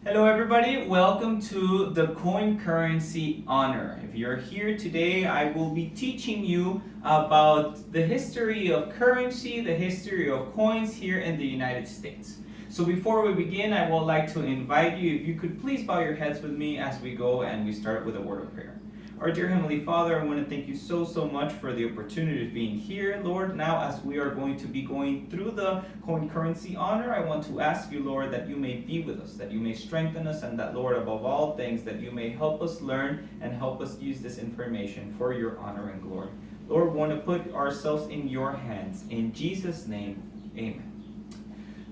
Hello everybody, welcome to the Coin Currency Honor. If you're here today, I will be teaching you about the history of currency, the history of coins here in the United States. So before we begin, I would like to invite you, if you could please bow your heads with me as we go and we start with a word of prayer. Our dear Heavenly Father, I want to thank you so much for the opportunity of being here, Lord. Now, as we are going to be going through the coin currency honor, I want to ask you, Lord, that you may be with us, that you may strengthen us, and that, Lord, above all things, that you may help us learn and help us use this information for your honor and glory. Lord, we want to put ourselves in your hands. In Jesus' name, amen.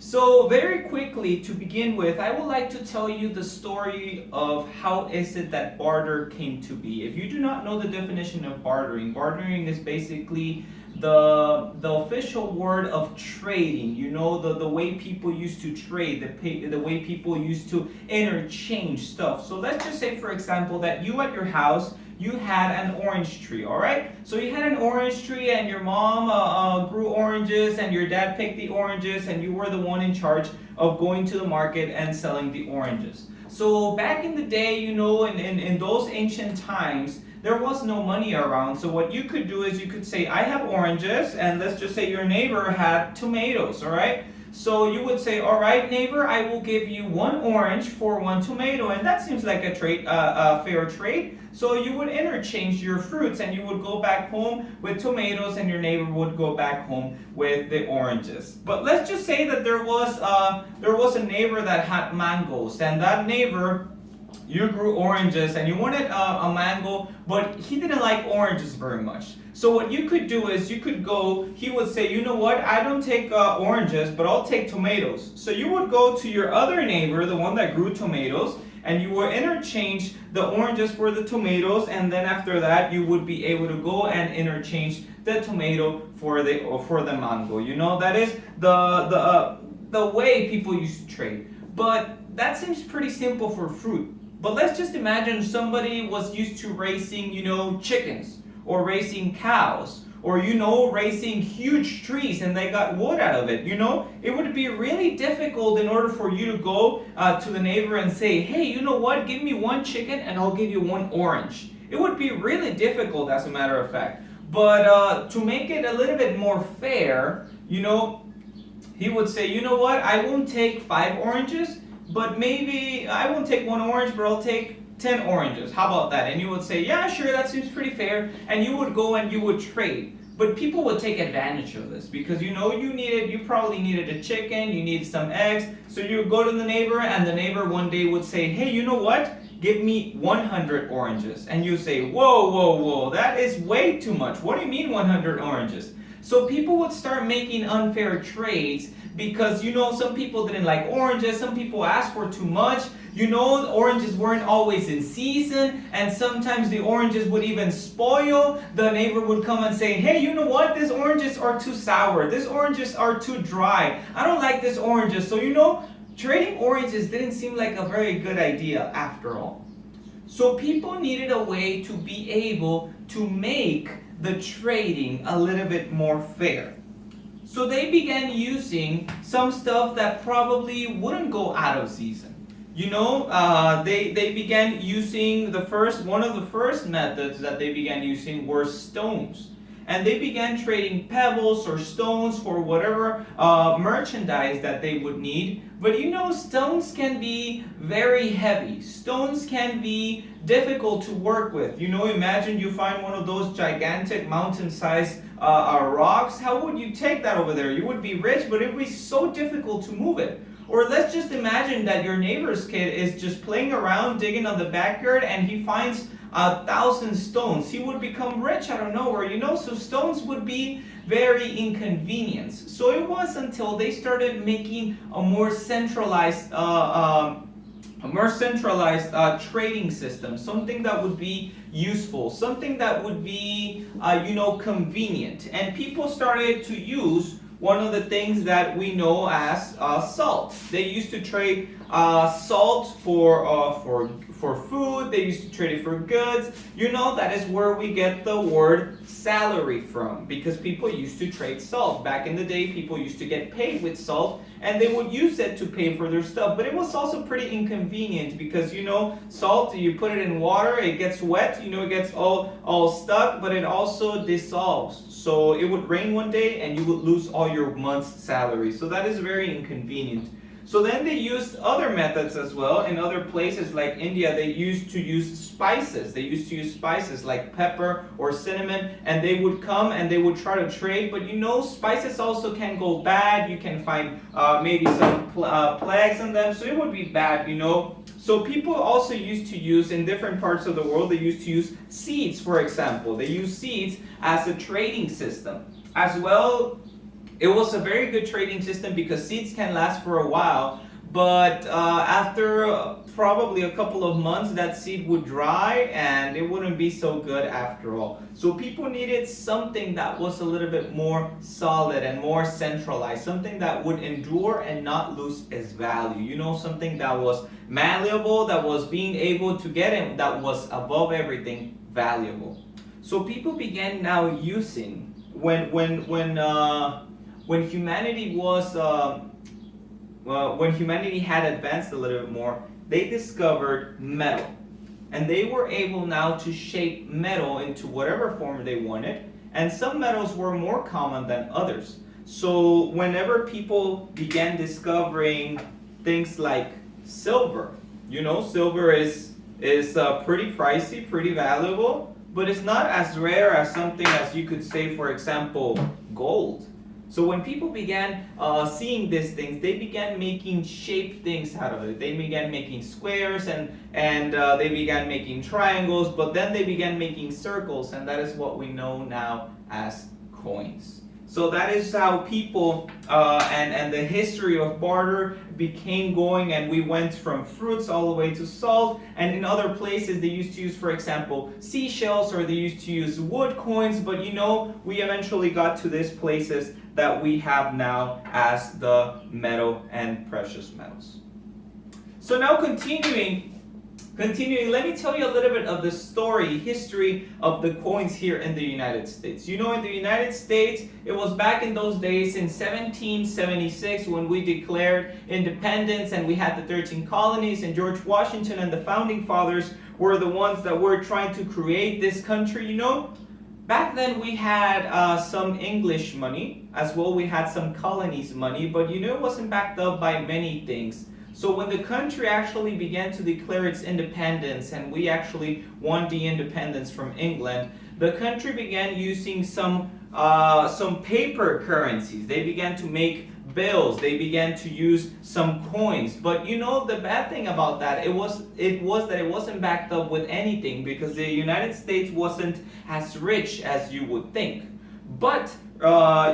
So very quickly to begin with, I would like to tell you the story of how is it that barter came to be. If you do not know the definition of bartering is basically the official word of trading. You know, the way people used to trade, the way people used to interchange stuff. So let's just say, for example, that you at your house, you had an orange tree, all right? So you had an orange tree and your mom grew oranges and your dad picked the oranges and you were the one in charge of going to the market and selling the oranges. So back in the day, you know, in those ancient times, there was no money around. So what you could do is you could say, I have oranges, and let's just say your neighbor had tomatoes, all right? So you would say, all right, neighbor, I will give you one orange for one tomato, and that seems like a fair trade. So you would interchange your fruits, and you would go back home with tomatoes, and your neighbor would go back home with the oranges. But let's just say that there was a neighbor that had mangoes, and that neighbor, you grew oranges and you wanted a mango, but he didn't like oranges very much. So what you could do is you could go, he would say, you know what, I don't take oranges, but I'll take tomatoes. So you would go to your other neighbor, the one that grew tomatoes, and you would interchange the oranges for the tomatoes, and then after that you would be able to go and interchange the tomato for the mango. You know, that is the way people used to trade. But that seems pretty simple for fruit. But let's just imagine somebody was used to raising, you know, chickens or raising cows or, you know, raising huge trees and they got wood out of it. You know, it would be really difficult in order for you to go to the neighbor and say, hey, you know what, give me one chicken and I'll give you one orange. It would be really difficult, as a matter of fact. But to make it a little bit more fair, you know, he would say, you know what, I won't take 5 oranges, but maybe I won't take 1 orange, but I'll take 10 oranges. How about that? And you would say, yeah, sure, that seems pretty fair. And you would go and you would trade. But people would take advantage of this because, you know, you probably needed a chicken, you needed some eggs. So you would go to the neighbor and the neighbor one day would say, hey, you know what? Give me 100 oranges. And you say, whoa, that is way too much. What do you mean 100 oranges? So people would start making unfair trades because, you know, some people didn't like oranges, some people asked for too much. You know, the oranges weren't always in season, and sometimes the oranges would even spoil. The neighbor would come and say, hey, you know what, these oranges are too sour, these oranges are too dry, I don't like these oranges. So, you know, trading oranges didn't seem like a very good idea after all. So people needed a way to be able to make the trading a little bit more fair. So they began using some stuff that probably wouldn't go out of season. You know, they began using one of the first methods that they began using were stones. And they began trading pebbles or stones for whatever merchandise that they would need. But you know, stones can be very heavy. Stones can be difficult to work with. You know, imagine you find one of those gigantic mountain-sized rocks. How would you take that over there? You would be rich, but it would be so difficult to move it. Or let's just imagine that your neighbor's kid is just playing around, digging on the backyard, and he finds 1,000 stones. He would become rich out of nowhere, you know, so stones would be very inconvenient. So it was until they started making a more centralized trading system, something that would be useful, something that would be, you know, convenient. And people started to use one of the things that we know as salt. They used to trade salt for food. They used to trade it for goods. You know, that is where we get the word salary from, because people used to trade salt. Back in the day, people used to get paid with salt, and they would use it to pay for their stuff. But it was also pretty inconvenient because, you know, salt, you put it in water, it gets wet, you know, it gets all stuck, but it also dissolves. So it would rain one day and you would lose all your month's salary. So that is very inconvenient. So then they used other methods as well. In other places like India, they used to use spices. They used to use spices like pepper or cinnamon, and they would come and they would try to trade. But you know, spices also can go bad. You can find maybe some plagues in them, so it would be bad, you know. So people also used to use, in different parts of the world, they used to use seeds, for example. They use seeds as a trading system. As well, it was a very good trading system because seeds can last for a while, but after probably a couple of months, that seed would dry and it wouldn't be so good after all. So people needed something that was a little bit more solid and more centralized, something that would endure and not lose its value. You know, something that was malleable, that was being able to get in, that was above everything valuable. So people began now using, when humanity was when humanity had advanced a little bit more, they discovered metal, and they were able now to shape metal into whatever form they wanted, and some metals were more common than others. So whenever people began discovering things like silver, you know, silver is pretty pricey, pretty valuable, but it's not as rare as something as you could say, for example, gold. So when people began seeing these things, they began making shaped things out of it. They began making squares and they began making triangles, but then they began making circles, and that is what we know now as coins. So that is how people and the history of barter became going, and we went from fruits all the way to salt. And in other places, they used to use, for example, seashells, or they used to use wood coins. But you know, we eventually got to these places that we have now as the metal and precious metals. So now continuing, let me tell you a little bit of the history of the coins here in the United States. You know, in the United States, it was back in those days in 1776 when we declared independence and we had the 13 colonies, and George Washington and the founding fathers were the ones that were trying to create this country, you know. Back then we had some English money, as well we had some colonies money, but you know, it wasn't backed up by many things. So when the country actually began to declare its independence, and we actually won the independence from England, the country began using some paper currencies. They began to make bills. They began to use some coins. But you know, the bad thing about that, it was that it wasn't backed up with anything, because the United States wasn't as rich as you would think. But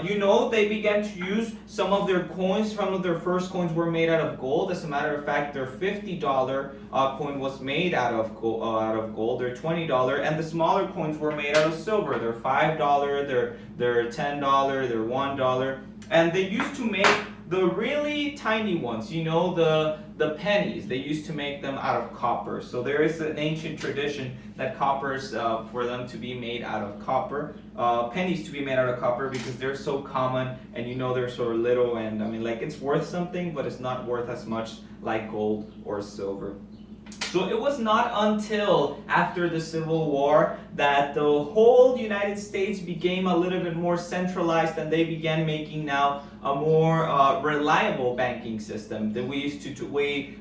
you know, they began to use some of their coins. Some of their first coins were made out of gold. As a matter of fact, their $50 coin was made out of gold. Their $20 and the smaller coins were made out of silver. Their $5, their $10, their $1, and they used to make the really tiny ones. You know, the pennies. They used to make them out of copper. So there is an ancient tradition that coppers, for them to be made out of copper, pennies to be made out of copper, because they're so common, and you know, they're so little, and I mean, like, it's worth something, but it's not worth as much like gold or silver. So it was not until after the Civil War that the whole United States became a little bit more centralized, and they began making now a more reliable banking system. That we used to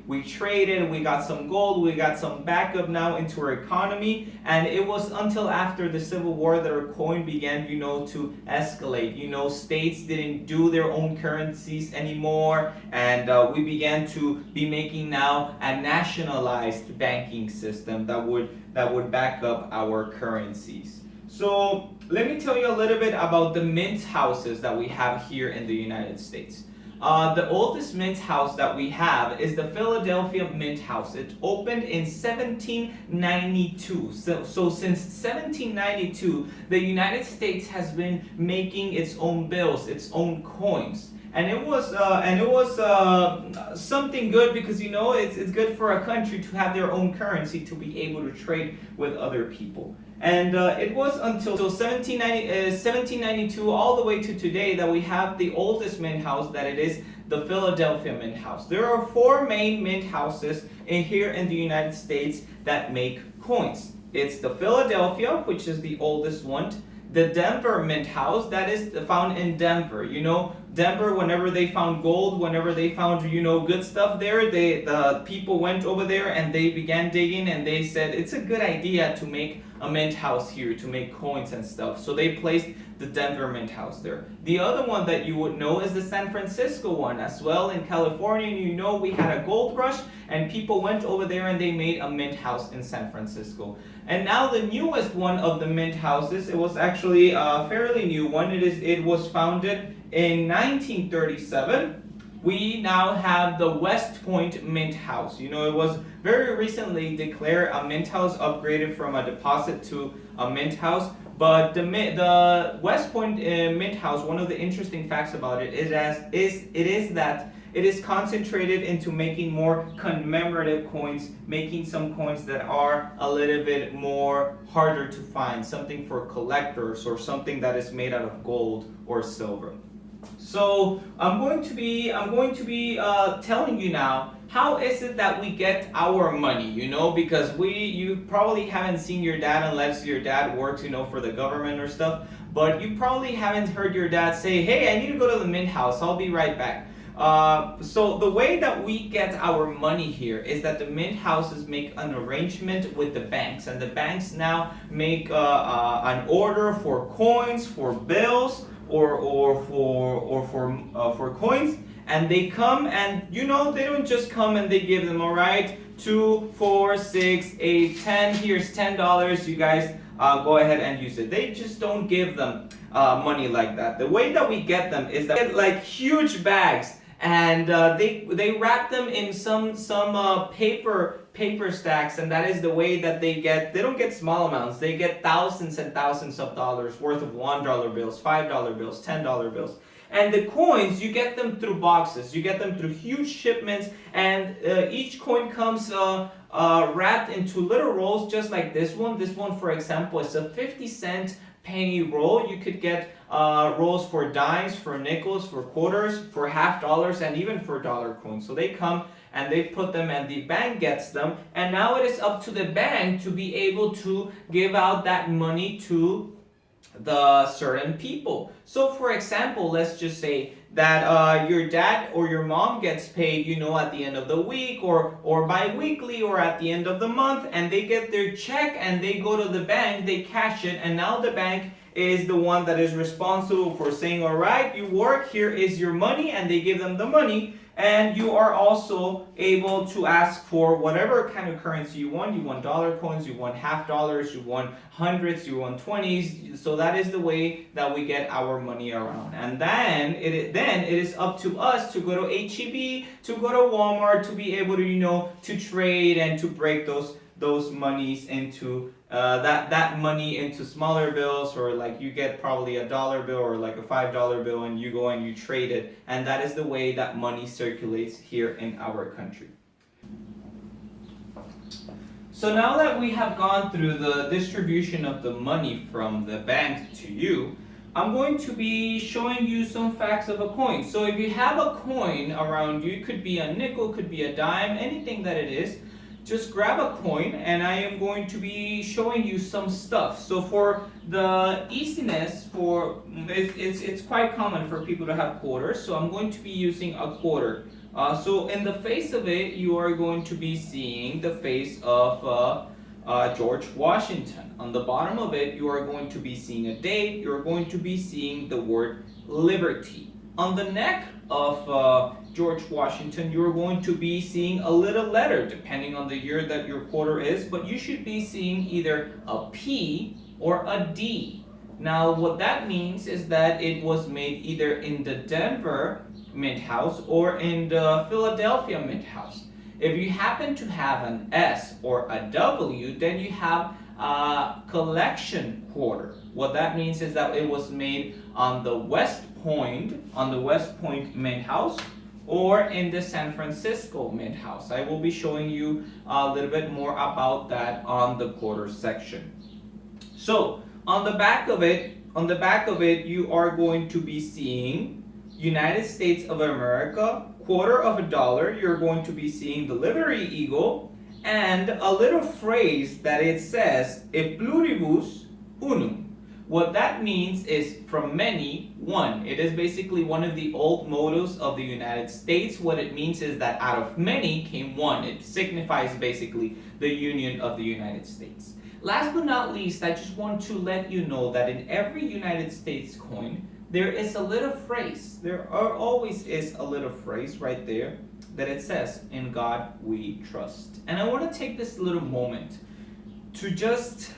we traded, we got some gold, we got some backup now into our economy, and it was until after the Civil War that our coin began, you know, to escalate. You know, states didn't do their own currencies anymore, and we began to be making now a nationalized banking system that would back up our currencies. So let me tell you a little bit about the mint houses that we have here in the United States. The oldest mint house that we have is the Philadelphia Mint House. It opened in 1792. So since 1792, the United States has been making its own bills, its own coins. and it was something good because it's good for a country to have their own currency to be able to trade with other people. And it was until 1792 all the way to today that we have the oldest mint house, that it is the Philadelphia Mint House. There are 4 main mint houses here in the United States that make coins. It's the Philadelphia, which is the oldest one. The Denver Mint House, that is found in Denver. Denver, whenever they found gold, whenever they found, good stuff there, the people went over there and they began digging, and they said it's a good idea to make a mint house here to make coins and stuff. So they placed the Denver Mint House there. The other one that you would know is the San Francisco one as well in California. We had a gold rush and people went over there and they made a mint house in San Francisco. And now the newest one of the mint houses, it was actually a fairly new one. It was founded in 1937. We now have the West Point Mint House. It was very recently declared a mint house, upgraded from a deposit to a mint house. But the West Point Mint House, one of the interesting facts about it is that it is concentrated into making more commemorative coins, making some coins that are a little bit more harder to find, something for collectors or something that is made out of gold or silver. So I'm going to be telling you now, how is it that we get our money? Because you probably haven't seen your dad unless your dad works, for the government or stuff. But you probably haven't heard your dad say, "Hey, I need to go to the mint house. I'll be right back." So the way that we get our money here is that the mint houses make an arrangement with the banks, and the banks now make an order for coins, for bills, or for coins, and they come and they don't just come and they give them, all right, 2, 4, 6, 8, 10. Here's $10. You guys go ahead and use it. They just don't give them money like that. The way that we get them is that we get like huge bags, and they wrap them in some paper stacks, and that is the way that they don't get small amounts. They get thousands and thousands of dollars worth of $1 bills, $5 bills, $10 bills. And the coins, you get them through boxes. You get them through huge shipments, and each coin comes wrapped into little rolls just like this one. This one, for example, is a 50-cent penny roll. You could get rolls for dimes, for nickels, for quarters, for $50, and even for dollar coins. So they come and they put them, and the bank gets them, and now it is up to the bank to be able to give out that money to the certain people. So for example, let's just say that your dad or your mom gets paid, at the end of the week or bi-weekly or at the end of the month, and they get their check and they go to the bank, they cash it, and now the bank is the one that is responsible for saying, all right, you work, here is your money, and they give them the money. And you are also able to ask for whatever kind of currency you want. You want dollar coins, you want $50, you want hundreds, you want 20s. So that is the way that we get our money around. And then it is up to us to go to H-E-B, to go to Walmart, to be able to to trade and to break those monies into that money into smaller bills, or like you get probably a dollar bill or like a $5 bill, and you go and you trade it, and that is the way that money circulates here in our country. So now that we have gone through the distribution of the money from the bank to you, I'm going to be showing you some facts of a coin. So if you have a coin around you, it could be a nickel, could be a dime, anything that it is, just grab a coin, and I am going to be showing you some stuff. So for the easiness, it's quite common for people to have quarters, so I'm going to be using a quarter. So in the face of it, you are going to be seeing the face of George Washington. On the bottom of it, you are going to be seeing a date. You're going to be seeing the word liberty. On the neck of George Washington, you're going to be seeing a little letter, depending on the year that your quarter is, but you should be seeing either a P or a D. Now, what that means is that it was made either in the Denver Mint House or in the Philadelphia Mint House. If you happen to have an S or a W, then you have a collection quarter. What that means is that it was made on the West coined on the West Point Mint House or in the San Francisco Mint House. I will be showing you a little bit more about that on the quarter section. So on the back of it, you are going to be seeing United States of America, $0.25. You're going to be seeing the Liberty Eagle, and a little phrase that it says, E pluribus unum. What that means is from many, one. It is basically one of the old mottos of the United States. What it means is that out of many came one. It signifies basically the union of the United States. Last but not least, I just want to let you know that in every United States coin, there is a little phrase. There always is a little phrase right there that it says, "In God we trust." And I want to take this little moment to just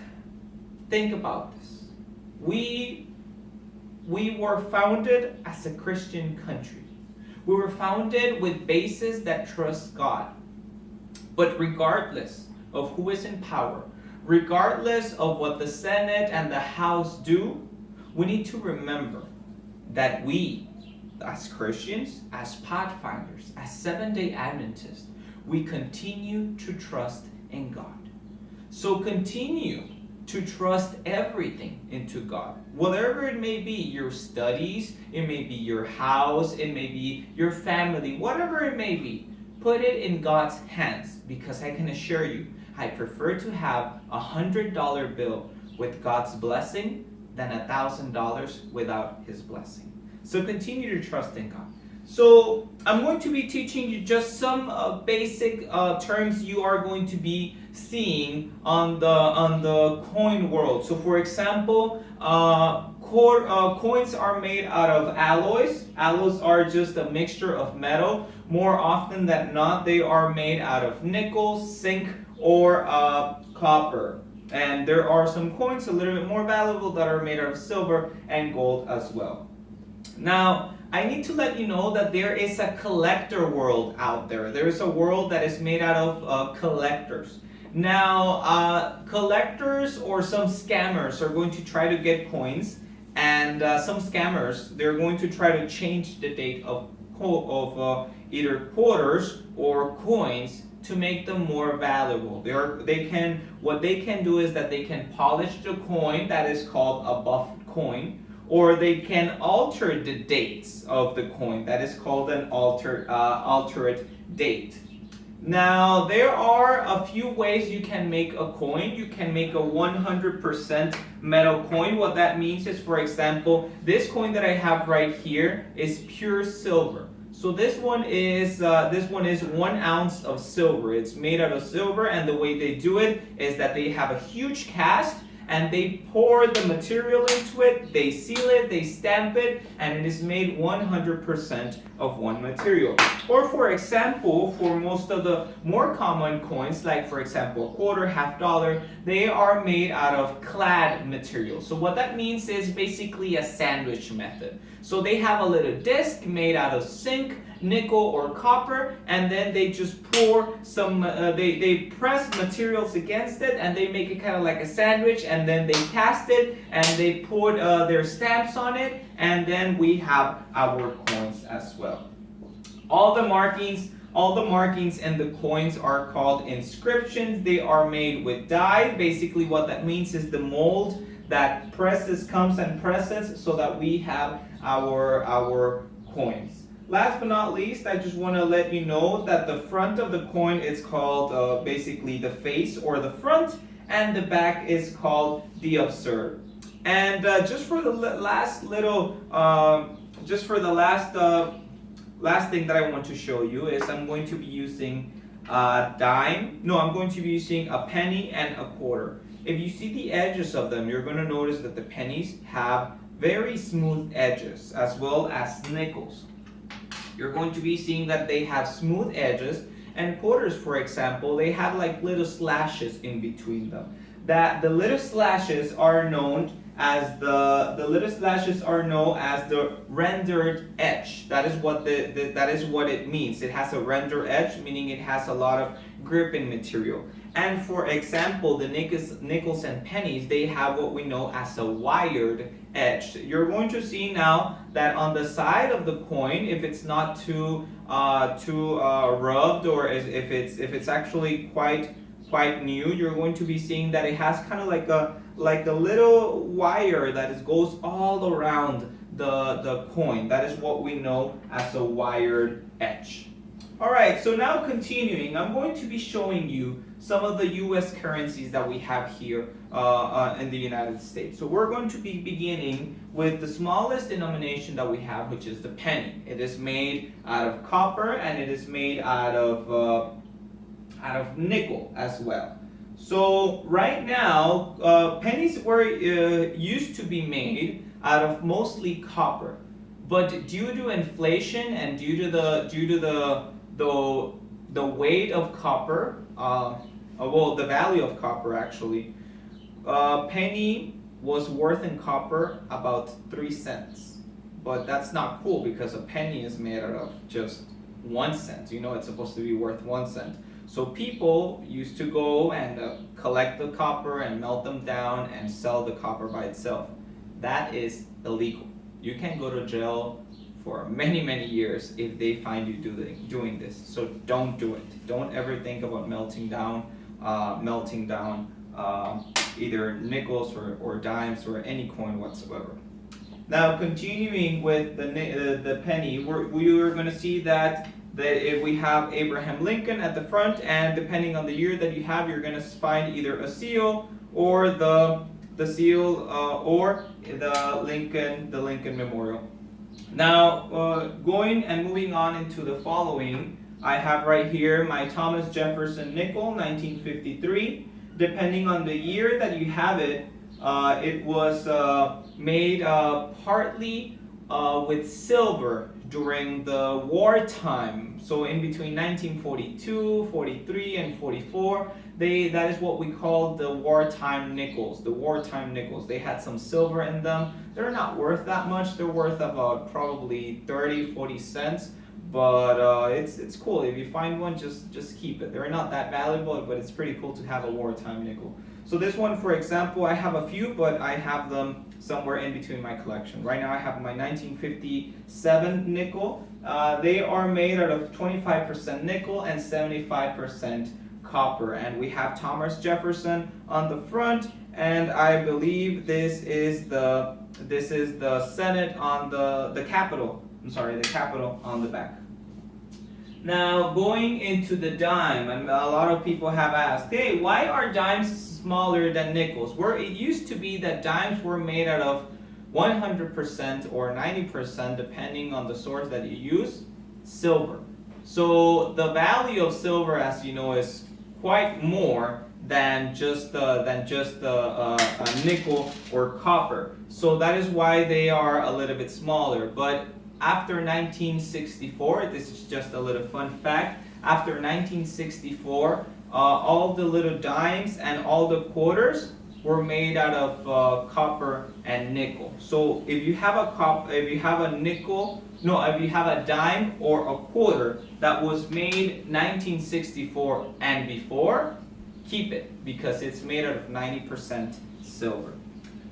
think about this. We were founded as a Christian country. We were founded with bases that trust God. But regardless of who is in power, regardless of what the Senate and the House do, we need to remember that we, as Christians, as Pathfinders, as Seventh-day Adventists, we continue to trust in God. So continue to trust everything into God. Whatever it may be, your studies, it may be your house, it may be your family, whatever it may be, put it in God's hands, because I can assure you, I prefer to have a $100 bill with God's blessing than $1,000 without His blessing. So continue to trust in God. So I'm going to be teaching you just some basic terms you are going to be seeing on the coin world. So for example, coins are made out of alloys. Alloys are just a mixture of metal. More often than not, they are made out of nickel, zinc, or copper. And there are some coins a little bit more valuable that are made out of silver and gold as well. Now, I need to let you know that there is a collector world out there. There is a world that is made out of collectors. Now, collectors or some scammers are going to try to get coins, and some scammers, they're going to try to change the date of either quarters or coins to make them more valuable. What they can do is that they can polish the coin, that is called a buffed coin, or they can alter the dates of the coin, that is called an altered date. Now, there are a few ways you can make a coin. You can make a 100% metal coin. What that means is, for example, this coin that I have right here is pure silver. So this one is 1 ounce of silver. It's made out of silver, and the way they do it is that they have a huge cast, and they pour the material into it, they seal it, they stamp it, and it is made 100% of one material. Or for example, for most of the more common coins, like for example, quarter, $50, they are made out of clad material. So what that means is basically a sandwich method. So they have a little disc made out of zinc, nickel, or copper, and then they just pour some, they press materials against it, and they make it kind of like a sandwich, and then they cast it, and they put their stamps on it, and then we have our coins as well. All the markings and the coins are called inscriptions. They are made with dye. Basically what that means is the mold that comes and presses so that we have our coins. Last but not least, I just want to let you know that the front of the coin is called basically the face or the front, and the back is called the observe. And just for the last thing that I want to show you is I'm going to be using a dime. No, I'm going to be using a penny and a quarter. If you see the edges of them, you're going to notice that the pennies have very smooth edges, as well as nickels. You're going to be seeing that they have smooth edges, and quarters, for example, they have like little slashes in between them. That the little slashes are known as the little slashes are known as the rendered edge. That is what that is what it means. It has a rendered edge, meaning it has a lot of gripping material. And for example, the nickels and pennies, they have what we know as a wired edge. You're going to see now that on the side of the coin, if it's not too rubbed, or if it's actually quite new, you're going to be seeing that it has kind of like a little wire that goes all around the coin. That is what we know as a wired edge. Alright, so now continuing, I'm going to be showing you some of the US currencies that we have here in the United States. So we're going to be beginning with the smallest denomination that we have, which is the penny. It is made out of copper, and it is made out of nickel as well. So right now, pennies were used to be made out of mostly copper, but due to inflation and due to the weight of copper, the value of copper actually, penny was worth in copper about 3 cents. But that's not cool, because a penny is made out of just 1 cent. You know, it's supposed to be worth 1 cent. So people used to go and collect the copper and melt them down and sell the copper by itself. That is illegal. You can go to jail for many years if they find you doing this. So don't do it. Don't ever think about melting down either nickels or dimes or any coin whatsoever. Now continuing with the penny, we are going to see that if we have Abraham Lincoln at the front, and depending on the year that you have, you're going to find either a seal or the seal or the Lincoln Memorial. Now going and moving on into the following, I have right here my Thomas Jefferson nickel, 1953. Depending on the year that you have it, it was made partly with silver during the wartime. So in between 1942, 43, and 44, that is what we call the wartime nickels. The wartime nickels. They had some silver in them. They're not worth that much. They're worth about probably 30, 40 cents. But it's cool. If you find one, just keep it. They're not that valuable, but it's pretty cool to have a wartime nickel. So this one, for example, I have a few, but I have them somewhere in between my collection. Right now I have my 1957 nickel. They are made out of 25% nickel and 75% copper. And we have Thomas Jefferson on the front, and I believe this is the Senate on the Capitol. I'm sorry, the Capitol on the back. Now going into the dime, and a lot of people have asked, hey, why are dimes smaller than nickels? Where it used to be that dimes were made out of 100% or 90%, depending on the source that you use, silver. So the value of silver, as you know, is quite more than just a nickel or copper. So that is why they are a little bit smaller. But after 1964, this is just a little fun fact, after 1964, all the little dimes and all the quarters were made out of copper and nickel. So if you have a dime or a quarter that was made 1964 and before, keep it, because it's made out of 90% silver.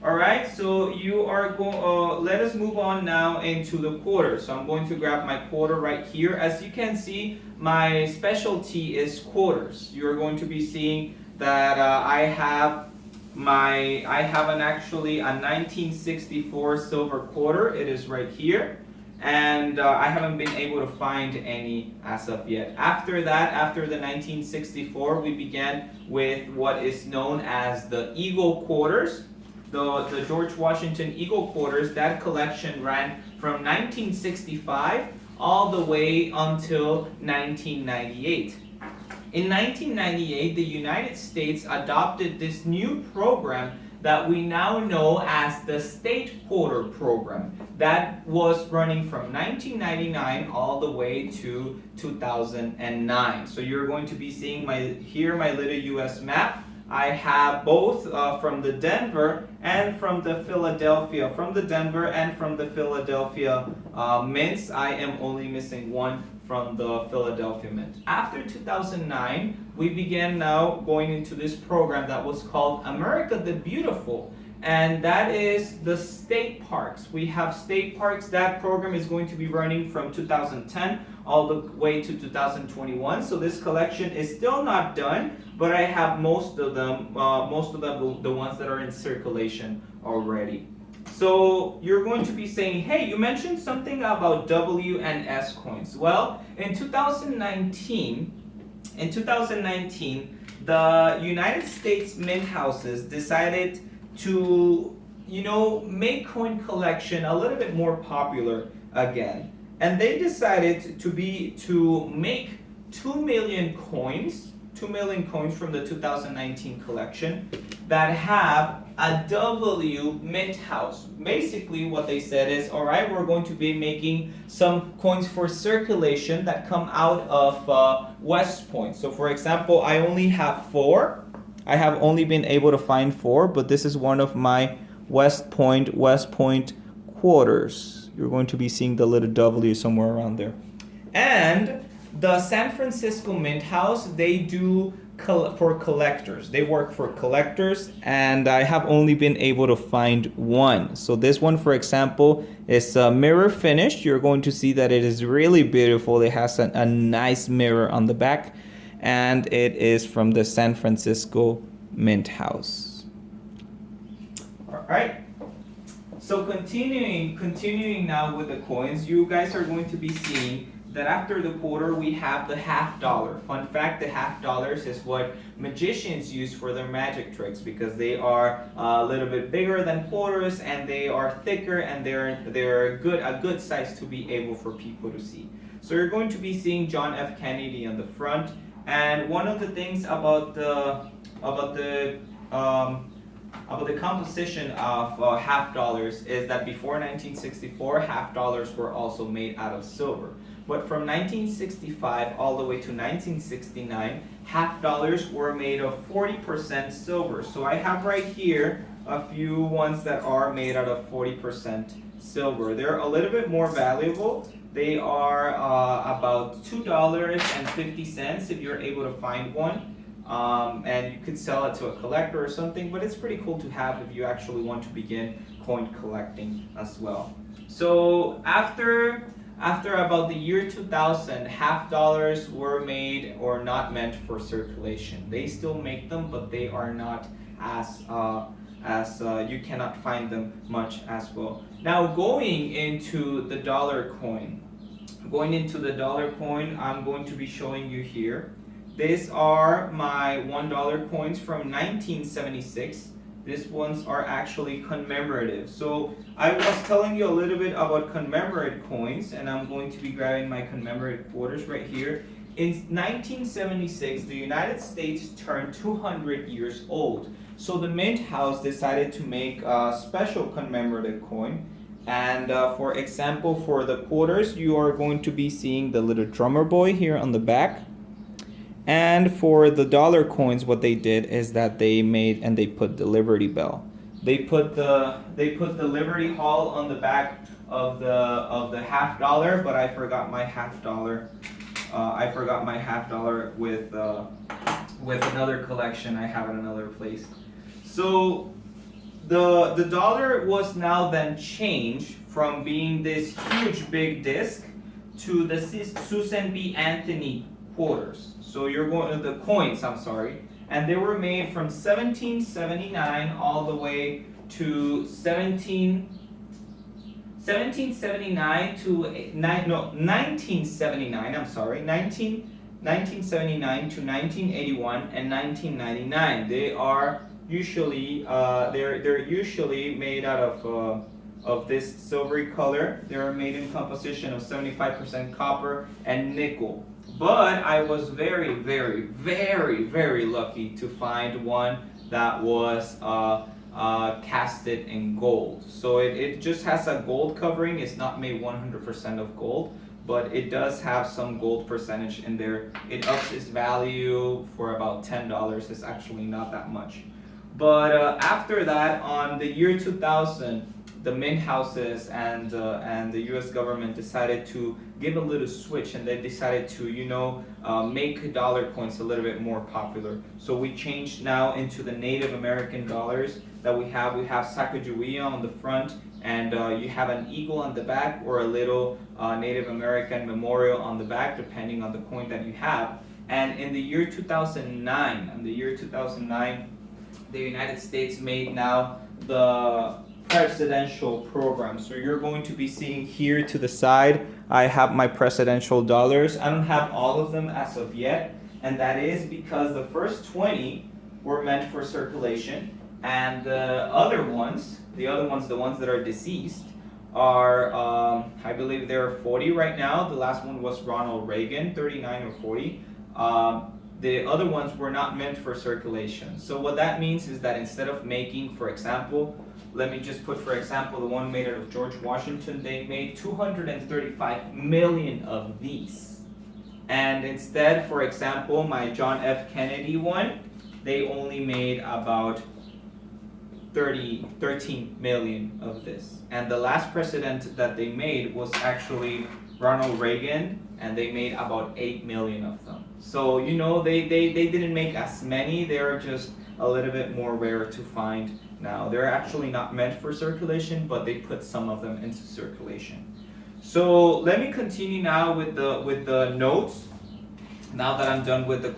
Alright, so you are going. Let us move on now into the quarter. So I'm going to grab my quarter right here. As you can see, my specialty is quarters. You are going to be seeing that I have actually a 1964 silver quarter. It is right here, and I haven't been able to find any as of yet. After that, after the 1964, we began with what is known as the Eagle quarters. The George Washington Eagle quarters. That collection ran from 1965 all the way until 1998. In 1998, the United States adopted this new program that we now know as the State Quarter Program. That was running from 1999 all the way to 2009. So you're going to be seeing my little US map. I have both from the Denver and from the Philadelphia. From the Denver and from the Philadelphia mints. I am only missing one from the Philadelphia Mint. After 2009, we began now going into this program that was called America the Beautiful. And that is the state parks. We have state parks. That program is going to be running from 2010 all the way to 2021. So this collection is still not done, but I have most of them, the ones that are in circulation already. So you're going to be saying, hey, you mentioned something about W and S coins. Well, in 2019, the United States mint houses decided to, make coin collection a little bit more popular again. And they decided to make 2 million coins from the 2019 collection that have a W mint house. Basically what they said is, all right, we're going to be making some coins for circulation that come out of West Point. So for example, I only have 4. I have only been able to find 4, but this is one of my West Point quarters. You're going to be seeing the little W somewhere around there. And the San Francisco Mint House, they do for collectors. They work for collectors, and I have only been able to find 1. So this one, for example, is mirror finished. You're going to see that it is really beautiful. It has a nice mirror on the back, and it is from the San Francisco Mint House. All right. So continuing now with the coins, you guys are going to be seeing that after the quarter we have the $50. Fun fact, the $50 is what magicians use for their magic tricks, because they are a little bit bigger than quarters, and they are thicker, and they're a good size to be able for people to see. So you're going to be seeing John F. Kennedy on the front, and one of the things about the composition of $50 is that before 1964, $50 were also made out of silver. But from 1965 all the way to 1969, $50 were made of 40% silver. So I have right here a few ones that are made out of 40% silver. They're a little bit more valuable. They are about $2.50 if you're able to find one. And you could sell it to a collector or something, but it's pretty cool to have if you actually want to begin coin collecting as well. So after about the year 2000, $50 were made or not meant for circulation. They still make them, but they are not as you cannot find them much as well. Now going into the dollar coin, I'm going to be showing you here. These are my $1 coins from 1976. These ones are actually commemorative. So I was telling you a little bit about commemorative coins, and I'm going to be grabbing my commemorative quarters right here. In 1976, the United States turned 200 years old. So the Mint House decided to make a special commemorative coin. And for example, for the quarters, you are going to be seeing the little drummer boy here on the back. And for the dollar coins, what they did is that they made and they put the Liberty Bell. They put the Liberty Hall on the back of the $50, but I forgot my $50. I forgot my $50 with another collection I have in another place. So the dollar was now then changed from being this huge big disc to the Susan B. Anthony quarters. So you're going to the coins, and they were made from 1779 all the way to 1979 to 1981 and 1999. They are usually they're usually made out of this silvery color. They're made in composition of 75% copper and nickel. But I was very, very, very, very lucky to find one that was casted in gold. So it just has a gold covering. It's not made 100% of gold, but it does have some gold percentage in there. It ups its value for about $10. It's actually not that much. But after that, on the year 2000, the mint houses and the U.S. government decided to give a little switch, and they decided to, make dollar coins a little bit more popular. So we changed now into the Native American dollars that we have. We have Sacagawea on the front, and you have an eagle on the back, or a little Native American memorial on the back, depending on the coin that you have. And in the year 2009, the United States made now the presidential program. So you're going to be seeing here to the side, I have my presidential dollars. I don't have all of them as of yet, and that is because the first 20 were meant for circulation, and the ones that are deceased, are I believe there are 40 right now. The last one was Ronald Reagan, 39 or 40. The other ones were not meant for circulation. So what that means is that instead of making, for example, let me just put, for example, the one made out of George Washington, they made 235 million of these. And instead, for example, my John F. Kennedy one, they only made about 13 million of this. And the last president that they made was actually Ronald Reagan, and they made about 8 million of them. So, they didn't make as many. They're just a little bit more rare to find now. They're actually not meant for circulation, but they put some of them into circulation. So let me continue now with the notes. Now that I'm done with the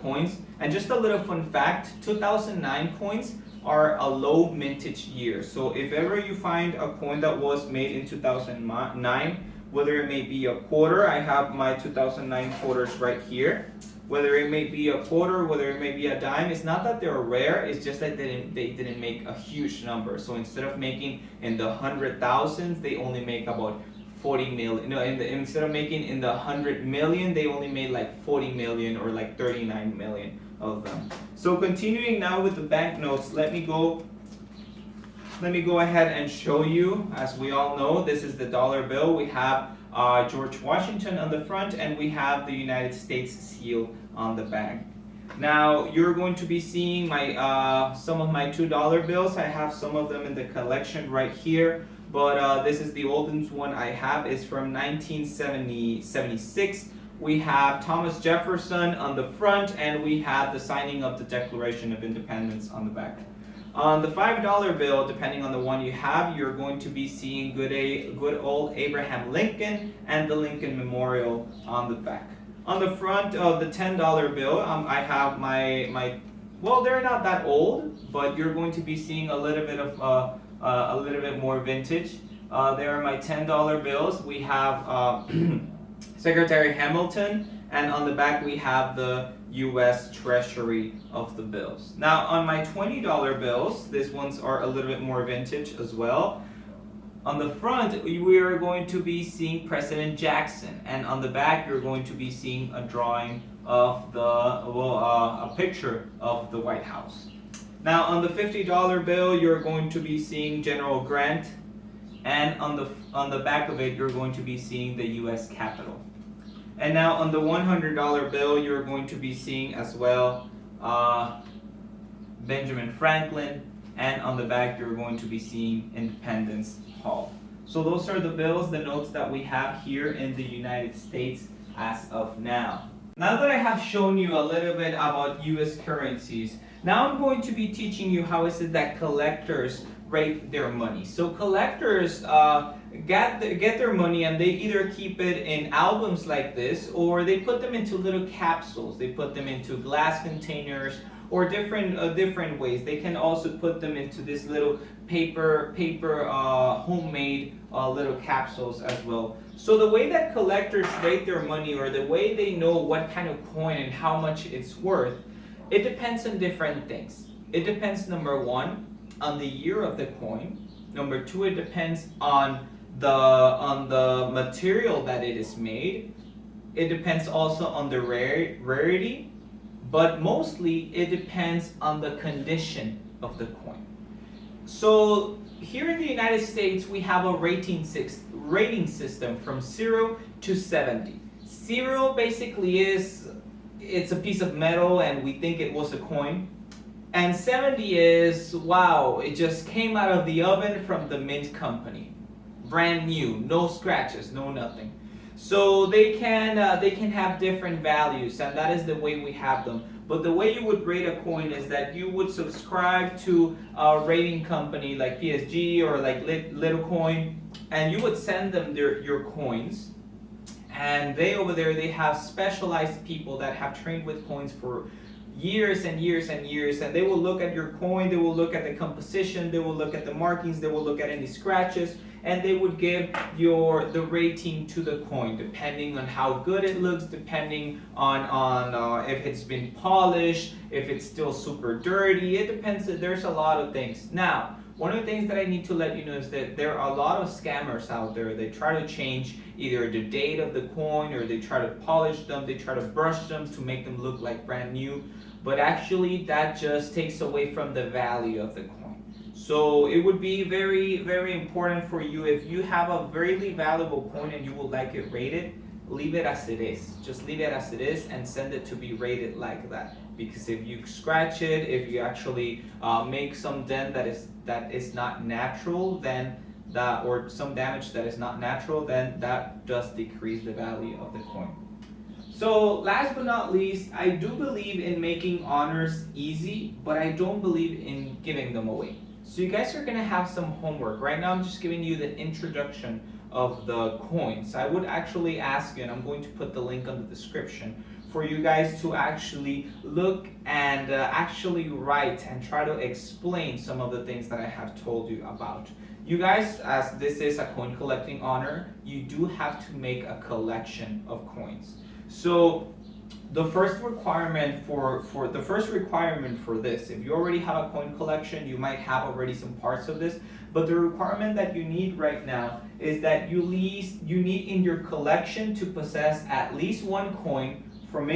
coins, and just a little fun fact: 2009 coins are a low mintage year. So if ever you find a coin that was made in 2009, whether it may be a quarter, I have my 2009 quarters right here. Whether it may be a quarter, whether it may be a dime, it's not that they're rare, it's just that they didn't make a huge number. So instead of making in the 100,000s, they only make about 40 million. No, instead of making in the 100 million, they only made like 40 million or like 39 million of them. So continuing now with the banknotes, let me go ahead and show you. As we all know, this is the dollar bill. We have George Washington on the front, and we have the United States seal on the back. Now you're going to be seeing my some of my $2 bills. I have some of them in the collection right here, but this is the oldest one I have. Is from 1976. We have Thomas Jefferson on the front, and we have the signing of the Declaration of Independence on the back. On the $5 bill, depending on the one you have, you're going to be seeing good old Abraham Lincoln and the Lincoln Memorial on the back. On the front of the $10 bill, I have well, they're not that old, but you're going to be seeing a little bit of a little bit more vintage. There are my $10 bills. We have Secretary Hamilton, and on the back we have the U.S. Treasury of the bills. Now on my $20 bills, these ones are a little bit more vintage as well. On the front, we are going to be seeing President Jackson, and on the back, you're going to be seeing a drawing of a picture of the White House. Now, on the $50 bill, you're going to be seeing General Grant, and on the back of it, you're going to be seeing the U.S. Capitol. And now, on the $100 bill, you're going to be seeing as well Benjamin Franklin, and on the back, you're going to be seeing Independence Hall. So those are the bills, the notes that we have here in the United States as of now. Now that I have shown you a little bit about US currencies, now I'm going to be teaching you how is it that collectors rate their money. So collectors get their money, and they either keep it in albums like this, or they put them into little capsules. They put them into glass containers, or different ways. They can also put them into this little paper homemade little capsules as well. So the way that collectors rate their money, or the way they know what kind of coin and how much it's worth, it depends on different things. It depends, number one, on the year of the coin. Number two, it depends on the material that it is made. It depends also on the rarity. But mostly it depends on the condition of the coin. So here in the United States, we have a rating system from 0 to 70. 0 basically it's a piece of metal and we think it was a coin. And 70 is, wow, it just came out of the oven from the mint company. Brand new, no scratches, no nothing. So they can have different values, and that is the way we have them. But the way you would rate a coin is that you would subscribe to a rating company like PSG or like Little Coin, and you would send them your coins. And they over there, they have specialized people that have trained with coins for years and years and years, and they will look at your coin, they will look at the composition, they will look at the markings, they will look at any scratches, and they would give the rating to the coin depending on how good it looks, depending on if it's been polished, if it's still super dirty. It depends. There's a lot of things. Now, one of the things that I need to let you know is that there are a lot of scammers out there. They try to change either the date of the coin, or they try to polish them, they try to brush them to make them look like brand new. But actually that just takes away from the value of the coin. So it would be very, very important for you, if you have a really valuable coin and you would like it rated, leave it as it is. Just leave it as it is and send it to be rated like that. Because if you scratch it, if you actually make some dent that is not natural, then or some damage that is not natural, then that does decrease the value of the coin. So last but not least, I do believe in making honors easy, but I don't believe in giving them away. So you guys are gonna have some homework. Right now I'm just giving you the introduction of the coins. I would actually ask you, and I'm going to put the link on the description, for you guys to actually look and actually write and try to explain some of the things that I have told you about. You guys, as this is a coin collecting honor, you do have to make a collection of coins. So the first requirement for this, if you already have a coin collection, you might have already some parts of this, but the requirement that you need right now is that you need in your collection to possess at least one coin from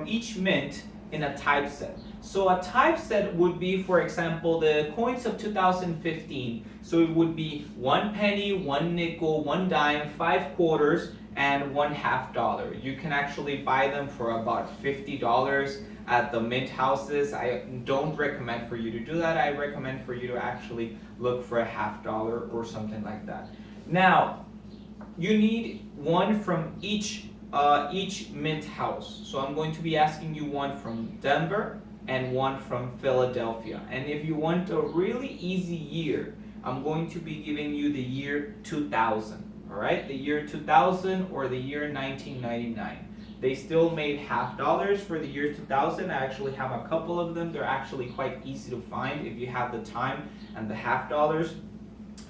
each mint in a typeset. So a typeset would be, for example, the coins of 2015. So it would be 1 penny, 1 nickel, 1 dime, 5 quarters, and $1/2. You can actually buy them for about $50 at the mint houses. I don't recommend for you to do that. I recommend for you to actually look for $1/2 or something like that. Now, you need one from each mint house. So I'm going to be asking you one from Denver and one from Philadelphia. And if you want a really easy year, I'm going to be giving you the year 2000. All right, the year 2000 or the year 1999. They still made $1/2 for the year 2000. I actually have a couple of them. They're actually quite easy to find if you have the time and the $1/2.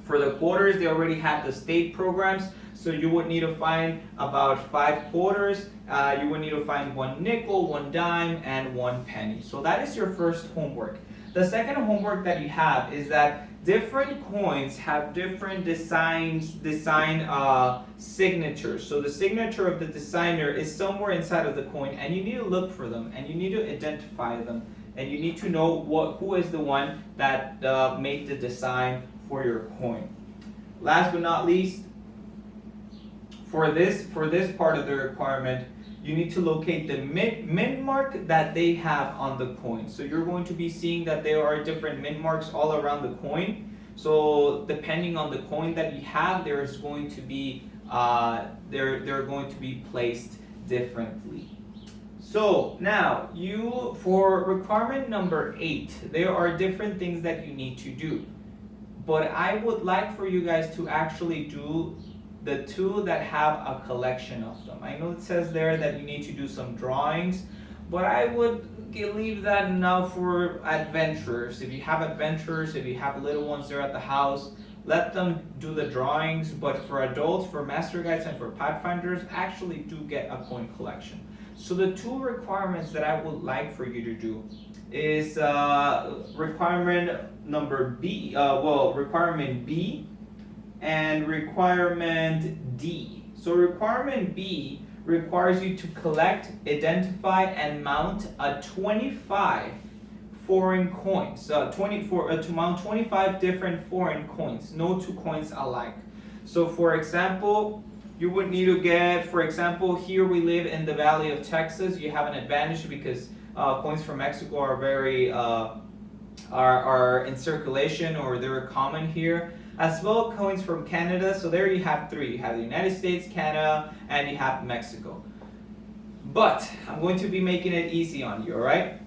For the quarters, they already had the state programs, so you would need to find about 5 quarters. You would need to find 1 nickel, 1 dime, and 1 penny. So that is your first homework. The second homework that you have is that different coins have different design signatures. So the signature of the designer is somewhere inside of the coin, and you need to look for them, and you need to identify them, and you need to know who is the one that made the design for your coin. Last but not least, for this part of the requirement, you need to locate the mint mark that they have on the coin. So you're going to be seeing that there are different mint marks all around the coin. So depending on the coin that you have, there's going to be they're going to be placed differently. So now for requirement number 8, there are different things that you need to do. But I would like for you guys to actually do the 2 that have a collection of them. I know it says there that you need to do some drawings, but I would leave that now for adventurers. If you have adventurers, if you have little ones there at the house, let them do the drawings. But for adults, for master guides, and for Pathfinders, actually do get a coin collection. So the 2 requirements that I would like for you to do is requirement number B, requirement B and requirement D. So requirement B requires you to collect, identify, and mount a 25 foreign coins. To mount 25 different foreign coins, no 2 coins alike. So for example, You would need to get, for example, here we live in the Valley of Texas. You have an advantage because coins from Mexico are very are in circulation, or they're common here. As well, coins from Canada. So there you have three. You have the United States, Canada, and you have Mexico. But I'm going to be making it easy on you, all right?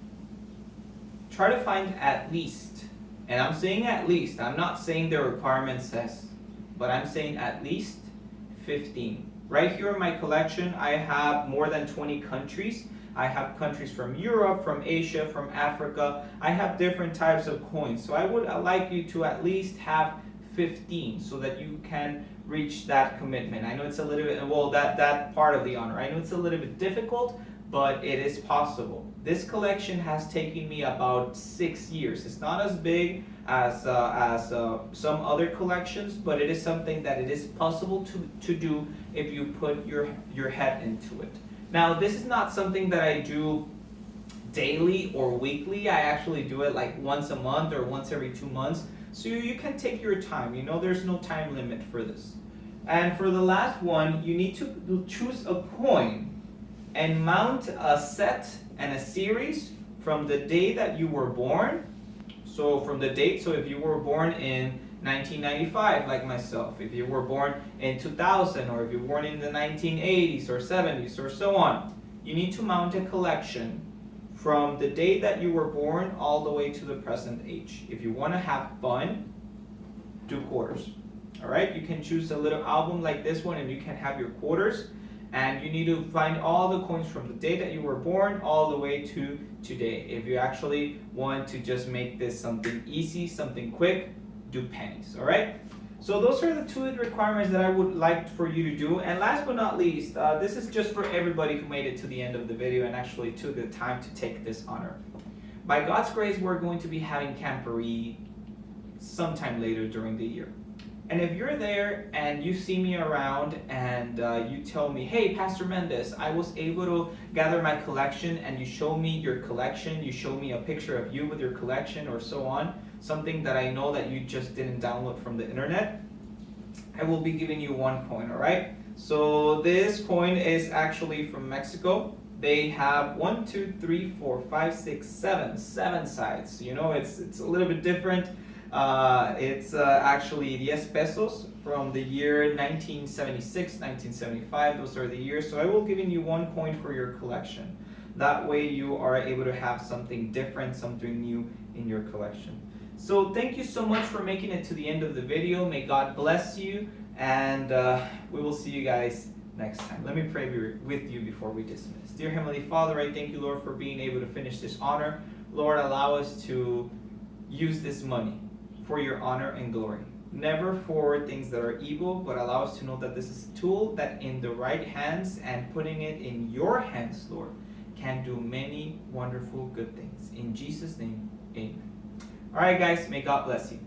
Try to find at least, and I'm saying at least, I'm not saying the requirement says, but I'm saying at least 15. Right here in my collection, I have more than 20 countries. I have countries from Europe, from Asia, from Africa. I have different types of coins. So I would like you to at least have 15 so that you can reach that commitment. I know it's a little bit, well, that part of the honor, I know it's a little bit difficult, but it is possible. This collection has taken me about 6 years. It's not as big as some other collections, but it is something that it is possible to do if you put your head into it. Now, this is not something that I do daily or weekly. I actually do it like once a month or once every 2 months. So you can take your time. You know, there's no time limit for this. And for the last one, you need to choose a coin and mount a set and a series from the day that you were born. So from the date, so if you were born in 1995, like myself, if you were born in 2000, or if you were born in the 1980s or 70s or so on, you need to mount a collection from the date that you were born all the way to the present age. If you want to have fun, do quarters. All right, you can choose a little album like this one and you can have your quarters, and you need to find all the coins from the day that you were born all the way to today. If you actually want to just make this something easy, something quick, do pennies. All right, so those are the 2 requirements that I would like for you to do. And last but not least, this is just for everybody who made it to the end of the video and actually took the time to take this honor. By God's grace, we're going to be having Camporee sometime later during the year. And if you're there and you see me around and you tell me, hey, Pastor Mendez, I was able to gather my collection, and you show me your collection, you show me a picture of you with your collection or so on, something that I know that you just didn't download from the internet, I will be giving you 1 coin, all right? So this coin is actually from Mexico. They have 1, 2, 3, 4, 5, 6, 7 sides. You know, it's a little bit different. It's actually 10 pesos from the year 1976, 1975. Those are the years. So I will give you 1 coin for your collection. That way you are able to have something different, something new in your collection. So thank you so much for making it to the end of the video. May God bless you, and we will see you guys next time. Let me pray with you before we dismiss. Dear Heavenly Father, I thank you, Lord, for being able to finish this honor. Lord, allow us to use this money for your honor and glory. Never for things that are evil, but allow us to know that this is a tool that in the right hands and putting it in your hands, Lord, can do many wonderful good things. In Jesus' name, amen. All right, guys, may God bless you.